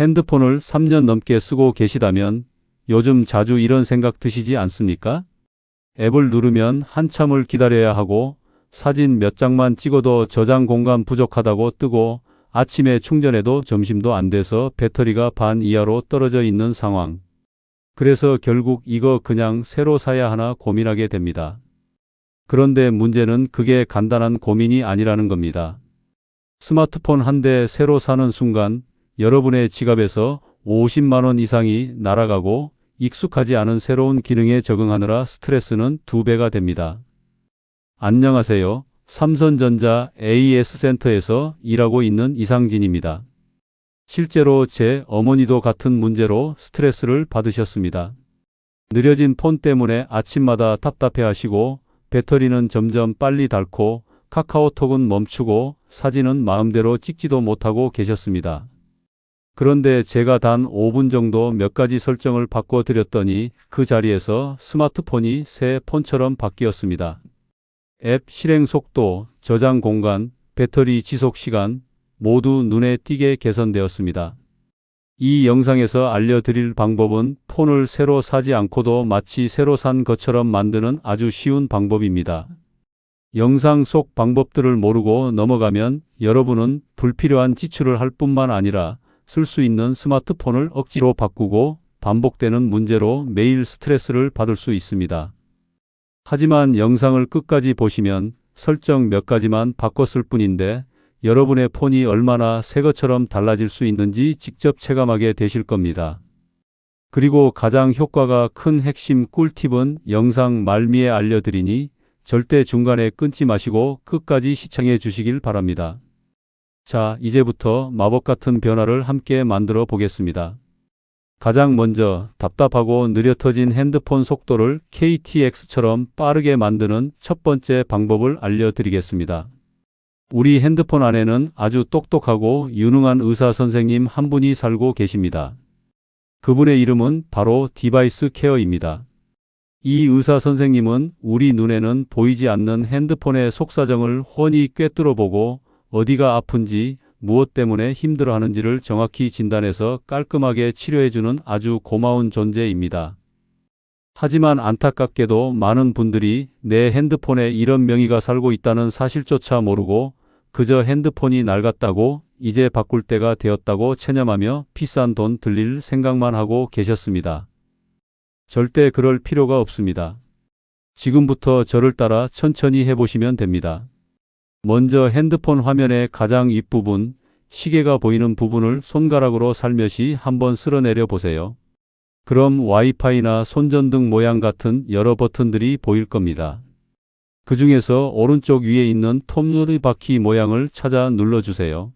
핸드폰을 3년 넘게 쓰고 계시다면 요즘 자주 이런 생각 드시지 않습니까? 앱을 누르면 한참을 기다려야 하고 사진 몇 장만 찍어도 저장 공간 부족하다고 뜨고 아침에 충전해도 점심도 안 돼서 배터리가 반 이하로 떨어져 있는 상황. 그래서 결국 이거 그냥 새로 사야 하나 고민하게 됩니다. 그런데 문제는 그게 간단한 고민이 아니라는 겁니다. 스마트폰 한 대 새로 사는 순간 여러분의 지갑에서 50만 원 이상이 날아가고 익숙하지 않은 새로운 기능에 적응하느라 스트레스는 2배가 됩니다. 안녕하세요. 삼성전자 AS센터에서 일하고 있는 이상진입니다. 실제로 제 어머니도 같은 문제로 스트레스를 받으셨습니다. 느려진 폰 때문에 아침마다 답답해하시고 배터리는 점점 빨리 닳고 카카오톡은 멈추고 사진은 마음대로 찍지도 못하고 계셨습니다. 그런데 제가 단 5분 정도 몇 가지 설정을 바꿔드렸더니 그 자리에서 스마트폰이 새 폰처럼 바뀌었습니다. 앱 실행 속도, 저장 공간, 배터리 지속 시간 모두 눈에 띄게 개선되었습니다. 이 영상에서 알려드릴 방법은 폰을 새로 사지 않고도 마치 새로 산 것처럼 만드는 아주 쉬운 방법입니다. 영상 속 방법들을 모르고 넘어가면 여러분은 불필요한 지출을 할 뿐만 아니라 쓸 수 있는 스마트폰을 억지로 바꾸고 반복되는 문제로 매일 스트레스를 받을 수 있습니다. 하지만 영상을 끝까지 보시면 설정 몇 가지만 바꿨을 뿐인데 여러분의 폰이 얼마나 새 것처럼 달라질 수 있는지 직접 체감하게 되실 겁니다. 그리고 가장 효과가 큰 핵심 꿀팁은 영상 말미에 알려드리니 절대 중간에 끊지 마시고 끝까지 시청해 주시길 바랍니다. 자, 이제부터 마법 같은 변화를 함께 만들어 보겠습니다. 가장 먼저 답답하고 느려 터진 핸드폰 속도를 KTX처럼 빠르게 만드는 첫 번째 방법을 알려드리겠습니다. 우리 핸드폰 안에는 아주 똑똑하고 유능한 의사 선생님 한 분이 살고 계십니다. 그분의 이름은 바로 디바이스 케어입니다. 이 의사 선생님은 우리 눈에는 보이지 않는 핸드폰의 속사정을 훤히 꿰뚫어 보고 어디가 아픈지 무엇 때문에 힘들어하는지를 정확히 진단해서 깔끔하게 치료해주는 아주 고마운 존재입니다. 하지만 안타깝게도 많은 분들이 내 핸드폰에 이런 명의가 살고 있다는 사실조차 모르고 그저 핸드폰이 낡았다고 이제 바꿀 때가 되었다고 체념하며 비싼 돈 들릴 생각만 하고 계셨습니다. 절대 그럴 필요가 없습니다. 지금부터 저를 따라 천천히 해보시면 됩니다. 먼저 핸드폰 화면의 가장 윗부분, 시계가 보이는 부분을 손가락으로 살며시 한번 쓸어내려 보세요. 그럼 와이파이나 손전등 모양 같은 여러 버튼들이 보일 겁니다. 그 중에서 오른쪽 위에 있는 톱니바퀴 바퀴 모양을 찾아 눌러주세요.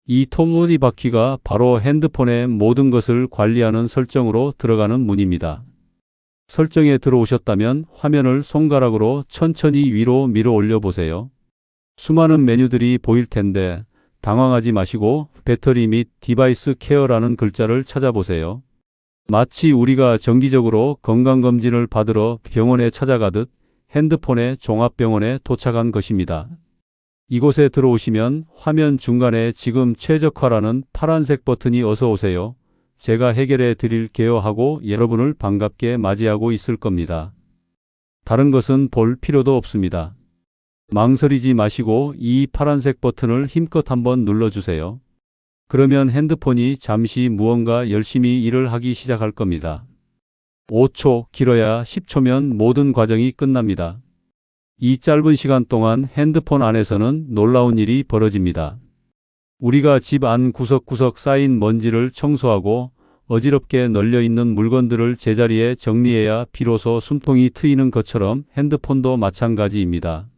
이 톱니바퀴 바퀴가 바로 핸드폰의 모든 것을 관리하는 설정으로 들어가는 문입니다. 설정에 들어오셨다면 화면을 손가락으로 천천히 위로 밀어 올려 보세요. 수많은 메뉴들이 보일 텐데 당황하지 마시고 배터리 및 디바이스 케어라는 글자를 찾아보세요. 마치 우리가 정기적으로 건강검진을 받으러 병원에 찾아가듯 핸드폰의 종합병원에 도착한 것입니다. 이곳에 들어오시면 화면 중간에 지금 최적화라는 파란색 버튼이 어서 오세요. 제가 해결해 드릴게요 하고 여러분을 반갑게 맞이하고 있을 겁니다. 다른 것은 볼 필요도 없습니다. 망설이지 마시고 이 파란색 버튼을 힘껏 한번 눌러주세요. 그러면 핸드폰이 잠시 무언가 열심히 일을 하기 시작할 겁니다. 5초, 길어야 10초면 모든 과정이 끝납니다. 이 짧은 시간 동안 핸드폰 안에서는 놀라운 일이 벌어집니다. 우리가 집 안 구석구석 쌓인 먼지를 청소하고 어지럽게 널려있는 물건들을 제자리에 정리해야 비로소 숨통이 트이는 것처럼 핸드폰도 마찬가지입니다.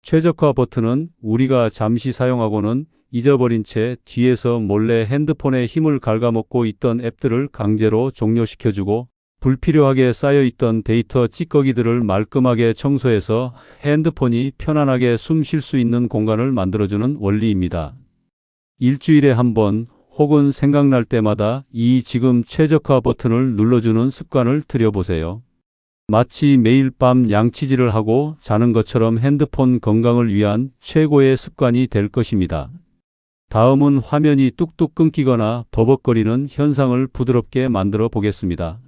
최적화 버튼은 우리가 잠시 사용하고는 잊어버린 채 뒤에서 몰래 핸드폰에 힘을 갉아먹고 있던 앱들을 강제로 종료시켜주고 불필요하게 쌓여있던 데이터 찌꺼기들을 말끔하게 청소해서 핸드폰이 편안하게 숨 쉴 수 있는 공간을 만들어주는 원리입니다. 일주일에 한 번 혹은 생각날 때마다 이 지금 최적화 버튼을 눌러주는 습관을 들여보세요. 마치 매일 밤 양치질을 하고 자는 것처럼 핸드폰 건강을 위한 최고의 습관이 될 것입니다. 다음은 화면이 뚝뚝 끊기거나 버벅거리는 현상을 부드럽게 만들어 보겠습니다.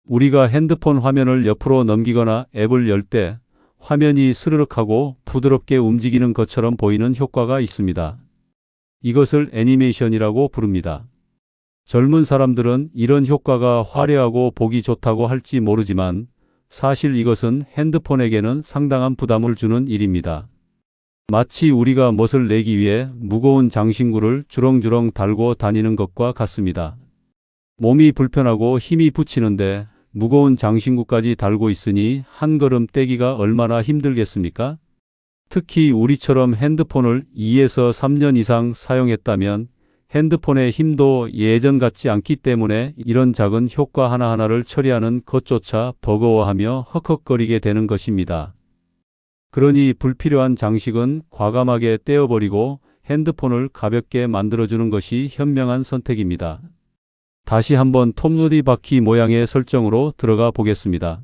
우리가 핸드폰 화면을 옆으로 넘기거나 앱을 열 때 화면이 스르륵하고 부드럽게 움직이는 것처럼 보이는 효과가 있습니다. 이것을 애니메이션이라고 부릅니다. 젊은 사람들은 이런 효과가 화려하고 보기 좋다고 할지 모르지만 사실 이것은 핸드폰에게는 상당한 부담을 주는 일입니다. 마치 우리가 멋을 내기 위해 무거운 장신구를 주렁주렁 달고 다니는 것과 같습니다. 몸이 불편하고 힘이 붙이는데 무거운 장신구까지 달고 있으니 한 걸음 떼기가 얼마나 힘들겠습니까? 특히 우리처럼 핸드폰을 2에서 3년 이상 사용했다면 핸드폰의 힘도 예전 같지 않기 때문에 이런 작은 효과 하나하나를 처리하는 것조차 버거워하며 헉헉거리게 되는 것입니다. 그러니 불필요한 장식은 과감하게 떼어버리고 핸드폰을 가볍게 만들어주는 것이 현명한 선택입니다. 다시 한번 톱니바퀴 바퀴 모양의 설정으로 들어가 보겠습니다.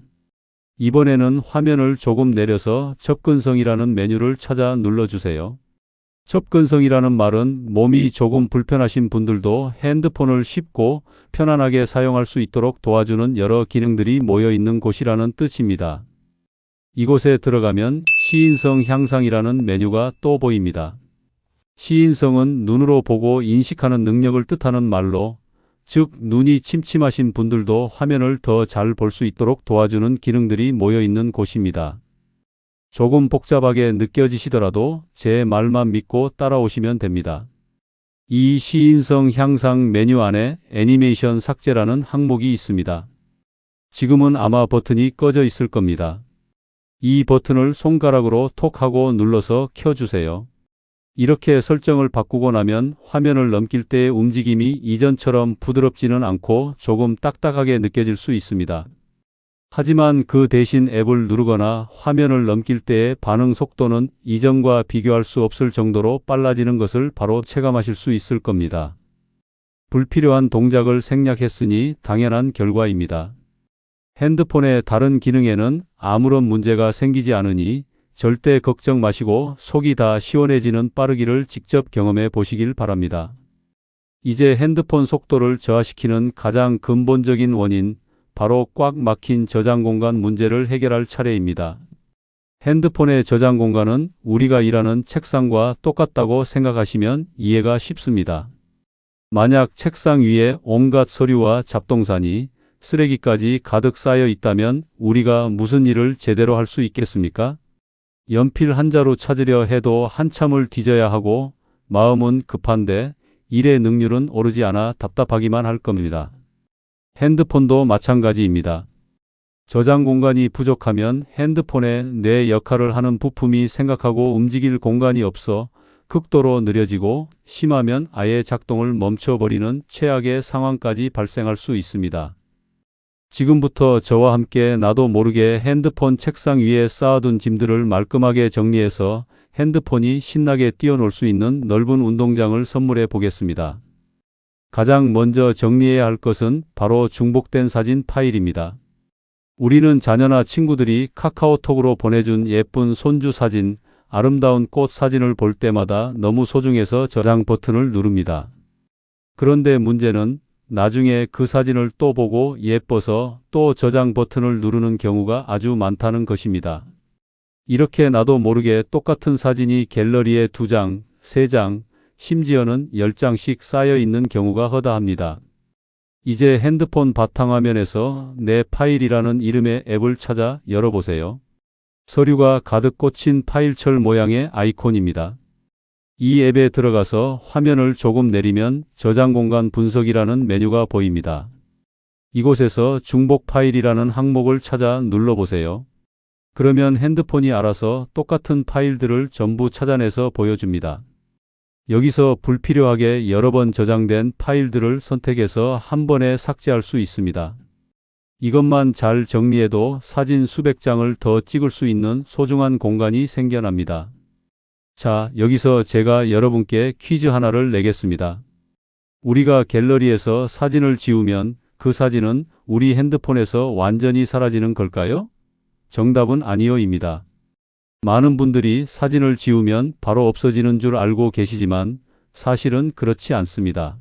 이번에는 화면을 조금 내려서 접근성이라는 메뉴를 찾아 눌러주세요. 접근성이라는 말은 몸이 조금 불편하신 분들도 핸드폰을 쉽고 편안하게 사용할 수 있도록 도와주는 여러 기능들이 모여 있는 곳이라는 뜻입니다. 이곳에 들어가면 시인성 향상이라는 메뉴가 또 보입니다. 시인성은 눈으로 보고 인식하는 능력을 뜻하는 말로, 즉 눈이 침침하신 분들도 화면을 더 잘 볼 수 있도록 도와주는 기능들이 모여 있는 곳입니다. 조금 복잡하게 느껴지시더라도 제 말만 믿고 따라오시면 됩니다. 이 시인성 향상 메뉴 안에 애니메이션 삭제라는 항목이 있습니다. 지금은 아마 버튼이 꺼져 있을 겁니다. 이 버튼을 손가락으로 톡 하고 눌러서 켜주세요. 이렇게 설정을 바꾸고 나면 화면을 넘길 때의 움직임이 이전처럼 부드럽지는 않고 조금 딱딱하게 느껴질 수 있습니다. 하지만 그 대신 앱을 누르거나 화면을 넘길 때의 반응 속도는 이전과 비교할 수 없을 정도로 빨라지는 것을 바로 체감하실 수 있을 겁니다. 불필요한 동작을 생략했으니 당연한 결과입니다. 핸드폰의 다른 기능에는 아무런 문제가 생기지 않으니 절대 걱정 마시고 속이 다 시원해지는 빠르기를 직접 경험해 보시길 바랍니다. 이제 핸드폰 속도를 저하시키는 가장 근본적인 원인, 바로 꽉 막힌 저장 공간 문제를 해결할 차례입니다. 핸드폰의 저장 공간은 우리가 일하는 책상과 똑같다고 생각하시면 이해가 쉽습니다. 만약 책상 위에 온갖 서류와 잡동사니, 쓰레기까지 가득 쌓여 있다면 우리가 무슨 일을 제대로 할 수 있겠습니까? 연필 한 자루 찾으려 해도 한참을 뒤져야 하고 마음은 급한데 일의 능률은 오르지 않아 답답하기만 할 겁니다. 핸드폰도 마찬가지입니다. 저장 공간이 부족하면 핸드폰에 내 역할을 하는 부품이 생각하고 움직일 공간이 없어 극도로 느려지고 심하면 아예 작동을 멈춰버리는 최악의 상황까지 발생할 수 있습니다. 지금부터 저와 함께 나도 모르게 핸드폰 책상 위에 쌓아둔 짐들을 말끔하게 정리해서 핸드폰이 신나게 뛰어놀 수 있는 넓은 운동장을 선물해 보겠습니다. 가장 먼저 정리해야 할 것은 바로 중복된 사진 파일입니다. 우리는 자녀나 친구들이 카카오톡으로 보내준 예쁜 손주 사진, 아름다운 꽃 사진을 볼 때마다 너무 소중해서 저장 버튼을 누릅니다. 그런데 문제는 나중에 그 사진을 또 보고 예뻐서 또 저장 버튼을 누르는 경우가 아주 많다는 것입니다. 이렇게 나도 모르게 똑같은 사진이 갤러리에 2장, 3장, 심지어는 10장씩 쌓여 있는 경우가 허다합니다. 이제 핸드폰 바탕화면에서 내 파일이라는 이름의 앱을 찾아 열어보세요. 서류가 가득 꽂힌 파일철 모양의 아이콘입니다. 이 앱에 들어가서 화면을 조금 내리면 저장 공간 분석이라는 메뉴가 보입니다. 이곳에서 중복 파일이라는 항목을 찾아 눌러보세요. 그러면 핸드폰이 알아서 똑같은 파일들을 전부 찾아내서 보여줍니다. 여기서 불필요하게 여러 번 저장된 파일들을 선택해서 한 번에 삭제할 수 있습니다. 이것만 잘 정리해도 사진 수백 장을 더 찍을 수 있는 소중한 공간이 생겨납니다. 자, 여기서 제가 여러분께 퀴즈 하나를 내겠습니다. 우리가 갤러리에서 사진을 지우면 그 사진은 우리 핸드폰에서 완전히 사라지는 걸까요? 정답은 아니요입니다. 많은 분들이 사진을 지우면 바로 없어지는 줄 알고 계시지만 사실은 그렇지 않습니다.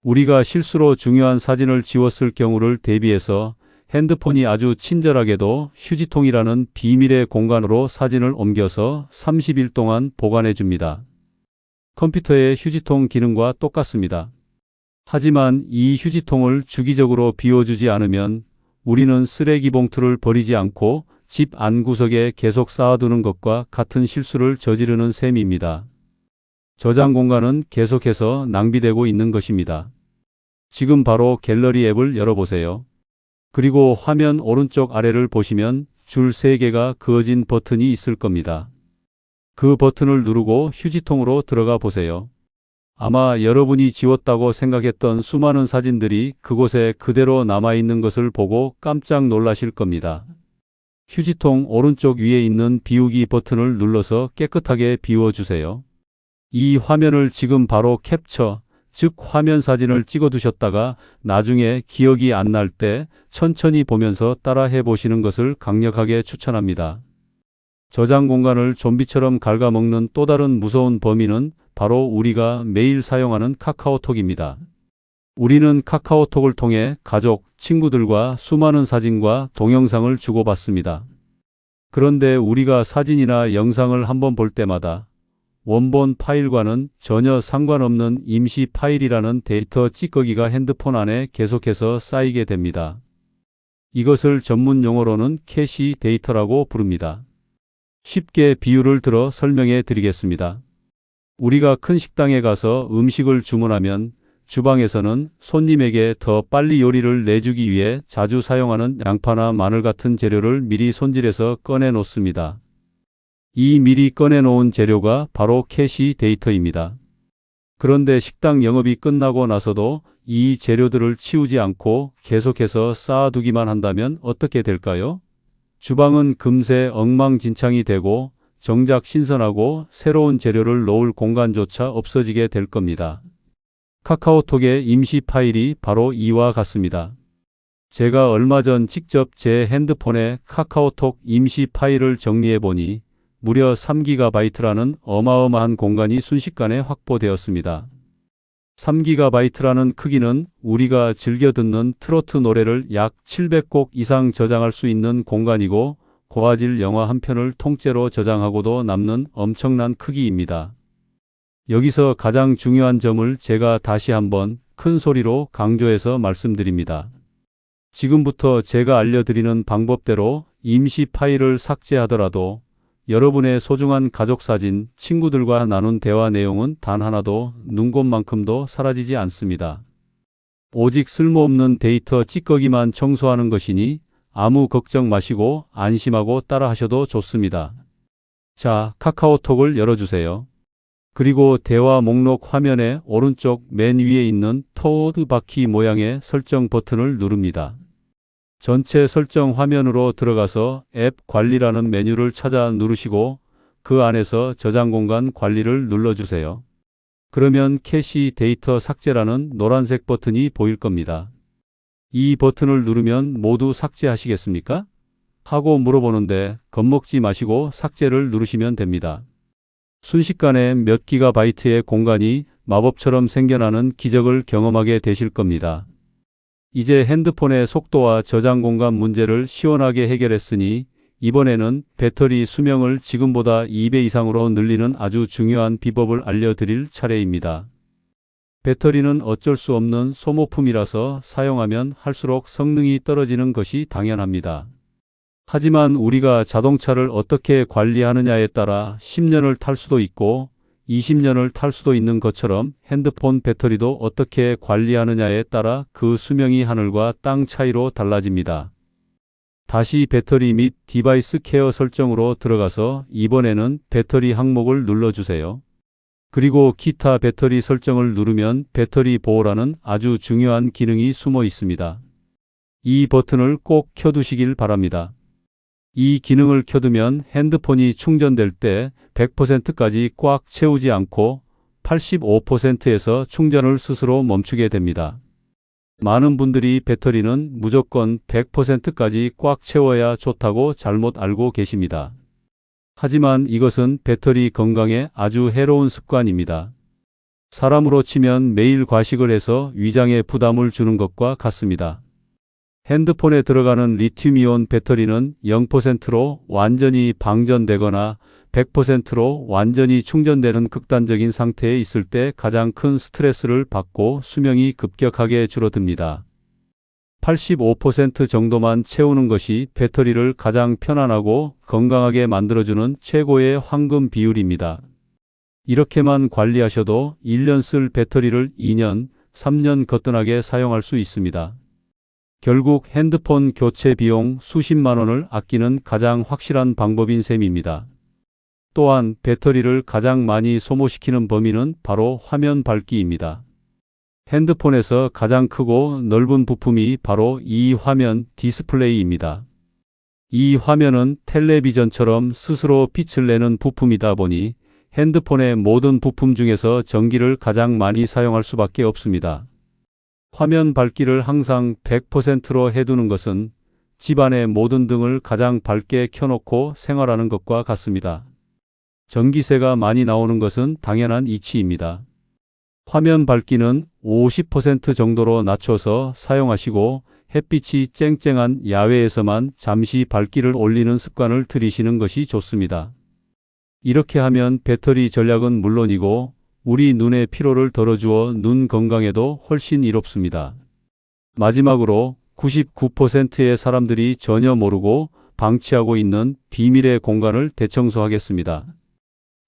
우리가 실수로 중요한 사진을 지웠을 경우를 대비해서 핸드폰이 아주 친절하게도 휴지통이라는 비밀의 공간으로 사진을 옮겨서 30일 동안 보관해 줍니다. 컴퓨터의 휴지통 기능과 똑같습니다. 하지만 이 휴지통을 주기적으로 비워주지 않으면 우리는 쓰레기 봉투를 버리지 않고 집 안구석에 계속 쌓아두는 것과 같은 실수를 저지르는 셈입니다. 저장 공간은 계속해서 낭비되고 있는 것입니다. 지금 바로 갤러리 앱을 열어보세요. 그리고 화면 오른쪽 아래를 보시면 줄 3개가 그어진 버튼이 있을 겁니다. 그 버튼을 누르고 휴지통으로 들어가 보세요. 아마 여러분이 지웠다고 생각했던 수많은 사진들이 그곳에 그대로 남아있는 것을 보고 깜짝 놀라실 겁니다. 휴지통 오른쪽 위에 있는 비우기 버튼을 눌러서 깨끗하게 비워주세요. 이 화면을 지금 바로 캡처, 즉 화면 사진을 찍어두셨다가 나중에 기억이 안 날 때 천천히 보면서 따라해 보시는 것을 강력하게 추천합니다. 저장 공간을 좀비처럼 갉아먹는 또 다른 무서운 범인은 바로 우리가 매일 사용하는 카카오톡입니다. 우리는 카카오톡을 통해 가족, 친구들과 수많은 사진과 동영상을 주고받습니다. 그런데 우리가 사진이나 영상을 한번 볼 때마다 원본 파일과는 전혀 상관없는 임시 파일이라는 데이터 찌꺼기가 핸드폰 안에 계속해서 쌓이게 됩니다. 이것을 전문 용어로는 캐시 데이터라고 부릅니다. 쉽게 비유를 들어 설명해 드리겠습니다. 우리가 큰 식당에 가서 음식을 주문하면 주방에서는 손님에게 더 빨리 요리를 내주기 위해 자주 사용하는 양파나 마늘 같은 재료를 미리 손질해서 꺼내 놓습니다. 이 미리 꺼내 놓은 재료가 바로 캐시 데이터입니다. 그런데 식당 영업이 끝나고 나서도 이 재료들을 치우지 않고 계속해서 쌓아두기만 한다면 어떻게 될까요? 주방은 금세 엉망진창이 되고 정작 신선하고 새로운 재료를 놓을 공간조차 없어지게 될 겁니다. 카카오톡의 임시 파일이 바로 이와 같습니다. 제가 얼마 전 직접 제 핸드폰에 카카오톡 임시 파일을 정리해 보니 무려 3GB라는 어마어마한 공간이 순식간에 확보되었습니다. 3GB라는 크기는 우리가 즐겨 듣는 트로트 노래를 약 700곡 이상 저장할 수 있는 공간이고 고화질 영화 한 편을 통째로 저장하고도 남는 엄청난 크기입니다. 여기서 가장 중요한 점을 제가 다시 한번 큰 소리로 강조해서 말씀드립니다. 지금부터 제가 알려드리는 방법대로 임시 파일을 삭제하더라도 여러분의 소중한 가족 사진, 친구들과 나눈 대화 내용은 단 하나도 눈곱만큼도 사라지지 않습니다. 오직 쓸모없는 데이터 찌꺼기만 청소하는 것이니 아무 걱정 마시고 안심하고 따라하셔도 좋습니다. 자, 카카오톡을 열어주세요. 그리고 대화 목록 화면의 오른쪽 맨 위에 있는 토드 바퀴 모양의 설정 버튼을 누릅니다. 전체 설정 화면으로 들어가서 앱 관리라는 메뉴를 찾아 누르시고 그 안에서 저장 공간 관리를 눌러주세요. 그러면 캐시 데이터 삭제라는 노란색 버튼이 보일 겁니다. 이 버튼을 누르면 모두 삭제하시겠습니까? 하고 물어보는데 겁먹지 마시고 삭제를 누르시면 됩니다. 순식간에 몇 기가바이트의 공간이 마법처럼 생겨나는 기적을 경험하게 되실 겁니다. 이제 핸드폰의 속도와 저장 공간 문제를 시원하게 해결했으니 이번에는 배터리 수명을 지금보다 2배 이상으로 늘리는 아주 중요한 비법을 알려드릴 차례입니다. 배터리는 어쩔 수 없는 소모품이라서 사용하면 할수록 성능이 떨어지는 것이 당연합니다. 하지만 우리가 자동차를 어떻게 관리하느냐에 따라 10년을 탈 수도 있고 20년을 탈 수도 있는 것처럼 핸드폰 배터리도 어떻게 관리하느냐에 따라 그 수명이 하늘과 땅 차이로 달라집니다. 다시 배터리 및 디바이스 케어 설정으로 들어가서 이번에는 배터리 항목을 눌러주세요. 그리고 기타 배터리 설정을 누르면 배터리 보호라는 아주 중요한 기능이 숨어 있습니다. 이 버튼을 꼭 켜두시길 바랍니다. 이 기능을 켜두면 핸드폰이 충전될 때 100%까지 꽉 채우지 않고 85%에서 충전을 스스로 멈추게 됩니다. 많은 분들이 배터리는 무조건 100%까지 꽉 채워야 좋다고 잘못 알고 계십니다. 하지만 이것은 배터리 건강에 아주 해로운 습관입니다. 사람으로 치면 매일 과식을 해서 위장에 부담을 주는 것과 같습니다. 핸드폰에 들어가는 리튬이온 배터리는 0%로 완전히 방전되거나 100%로 완전히 충전되는 극단적인 상태에 있을 때 가장 큰 스트레스를 받고 수명이 급격하게 줄어듭니다. 85% 정도만 채우는 것이 배터리를 가장 편안하고 건강하게 만들어주는 최고의 황금 비율입니다. 이렇게만 관리하셔도 1년 쓸 배터리를 2년, 3년 거뜬하게 사용할 수 있습니다. 결국 핸드폰 교체 비용 수십만 원을 아끼는 가장 확실한 방법인 셈입니다. 또한 배터리를 가장 많이 소모시키는 범위는 바로 화면 밝기입니다. 핸드폰에서 가장 크고 넓은 부품이 바로 이 화면 디스플레이입니다. 이 화면은 텔레비전처럼 스스로 빛을 내는 부품이다 보니 핸드폰의 모든 부품 중에서 전기를 가장 많이 사용할 수밖에 없습니다. 화면 밝기를 항상 100%로 해두는 것은 집안의 모든 등을 가장 밝게 켜놓고 생활하는 것과 같습니다. 전기세가 많이 나오는 것은 당연한 이치입니다. 화면 밝기는 50% 정도로 낮춰서 사용하시고 햇빛이 쨍쨍한 야외에서만 잠시 밝기를 올리는 습관을 들이시는 것이 좋습니다. 이렇게 하면 배터리 전략은 물론이고 우리 눈의 피로를 덜어주어 눈 건강에도 훨씬 이롭습니다. 마지막으로 99%의 사람들이 전혀 모르고 방치하고 있는 비밀의 공간을 대청소하겠습니다.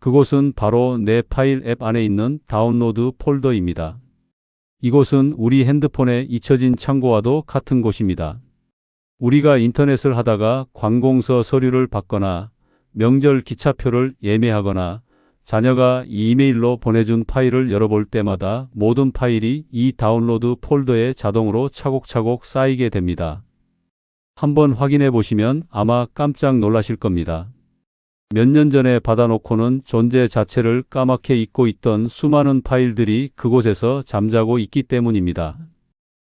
그곳은 바로 내 파일 앱 안에 있는 다운로드 폴더입니다. 이곳은 우리 핸드폰의 잊혀진 창고와도 같은 곳입니다. 우리가 인터넷을 하다가 관공서 서류를 받거나 명절 기차표를 예매하거나 자녀가 이메일로 보내준 파일을 열어볼 때마다 모든 파일이 이 다운로드 폴더에 자동으로 차곡차곡 쌓이게 됩니다. 한번 확인해 보시면 아마 깜짝 놀라실 겁니다. 몇 년 전에 받아놓고는 존재 자체를 까맣게 잊고 있던 수많은 파일들이 그곳에서 잠자고 있기 때문입니다.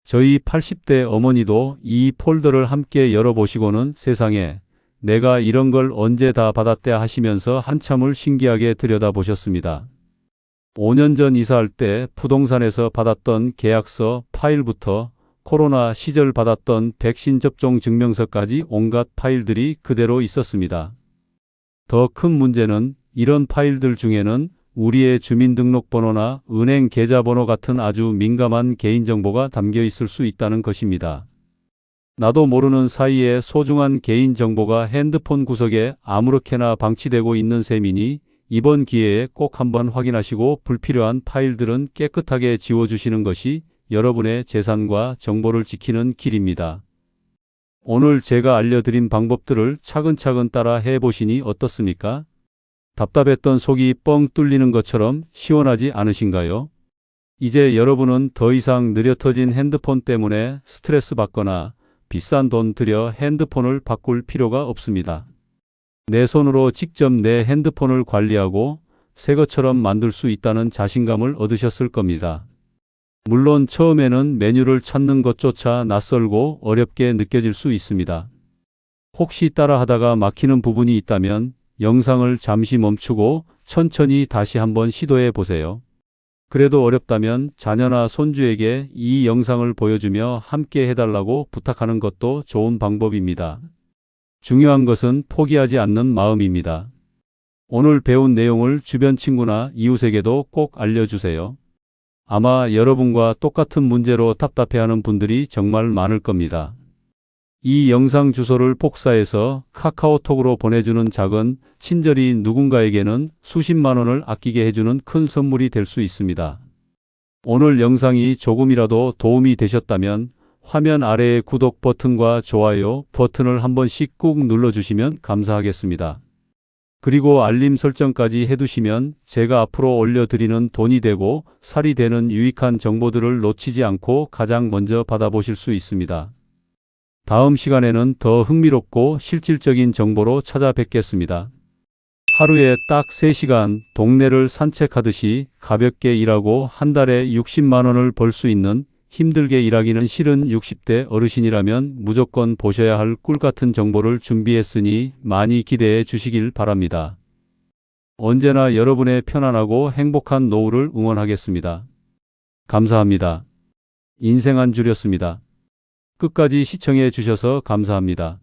저희 80대 어머니도 이 폴더를 함께 열어보시고는 세상에 내가 이런 걸 언제 다 받았대 하시면서 한참을 신기하게 들여다보셨습니다. 5년 전 이사할 때 부동산에서 받았던 계약서 파일부터 코로나 시절 받았던 백신 접종 증명서까지 온갖 파일들이 그대로 있었습니다. 더 큰 문제는 이런 파일들 중에는 우리의 주민등록번호나 은행 계좌번호 같은 아주 민감한 개인정보가 담겨 있을 수 있다는 것입니다. 나도 모르는 사이에 소중한 개인정보가 핸드폰 구석에 아무렇게나 방치되고 있는 셈이니 이번 기회에 꼭 한번 확인하시고 불필요한 파일들은 깨끗하게 지워주시는 것이 여러분의 재산과 정보를 지키는 길입니다. 오늘 제가 알려드린 방법들을 차근차근 따라 해보시니 어떻습니까? 답답했던 속이 뻥 뚫리는 것처럼 시원하지 않으신가요? 이제 여러분은 더 이상 느려 터진 핸드폰 때문에 스트레스 받거나 비싼 돈 들여 핸드폰을 바꿀 필요가 없습니다. 내 손으로 직접 내 핸드폰을 관리하고 새 것처럼 만들 수 있다는 자신감을 얻으셨을 겁니다. 물론 처음에는 메뉴를 찾는 것조차 낯설고 어렵게 느껴질 수 있습니다. 혹시 따라하다가 막히는 부분이 있다면 영상을 잠시 멈추고 천천히 다시 한번 시도해 보세요. 그래도 어렵다면 자녀나 손주에게 이 영상을 보여주며 함께 해달라고 부탁하는 것도 좋은 방법입니다. 중요한 것은 포기하지 않는 마음입니다. 오늘 배운 내용을 주변 친구나 이웃에게도 꼭 알려주세요. 아마 여러분과 똑같은 문제로 답답해하는 분들이 정말 많을 겁니다. 이 영상 주소를 복사해서 카카오톡으로 보내주는 작은 친절이 누군가에게는 수십만 원을 아끼게 해주는 큰 선물이 될 수 있습니다. 오늘 영상이 조금이라도 도움이 되셨다면 화면 아래의 구독 버튼과 좋아요 버튼을 한 번씩 꾹 눌러주시면 감사하겠습니다. 그리고 알림 설정까지 해두시면 제가 앞으로 올려드리는 돈이 되고 살이 되는 유익한 정보들을 놓치지 않고 가장 먼저 받아보실 수 있습니다. 다음 시간에는 더 흥미롭고 실질적인 정보로 찾아뵙겠습니다. 하루에 딱 3시간 동네를 산책하듯이 가볍게 일하고 한 달에 60만 원을 벌 수 있는 힘들게 일하기는 싫은 60대 어르신이라면 무조건 보셔야 할 꿀같은 정보를 준비했으니 많이 기대해 주시길 바랍니다. 언제나 여러분의 편안하고 행복한 노후를 응원하겠습니다. 감사합니다. 인생 한 줄이었습니다. 끝까지 시청해 주셔서 감사합니다.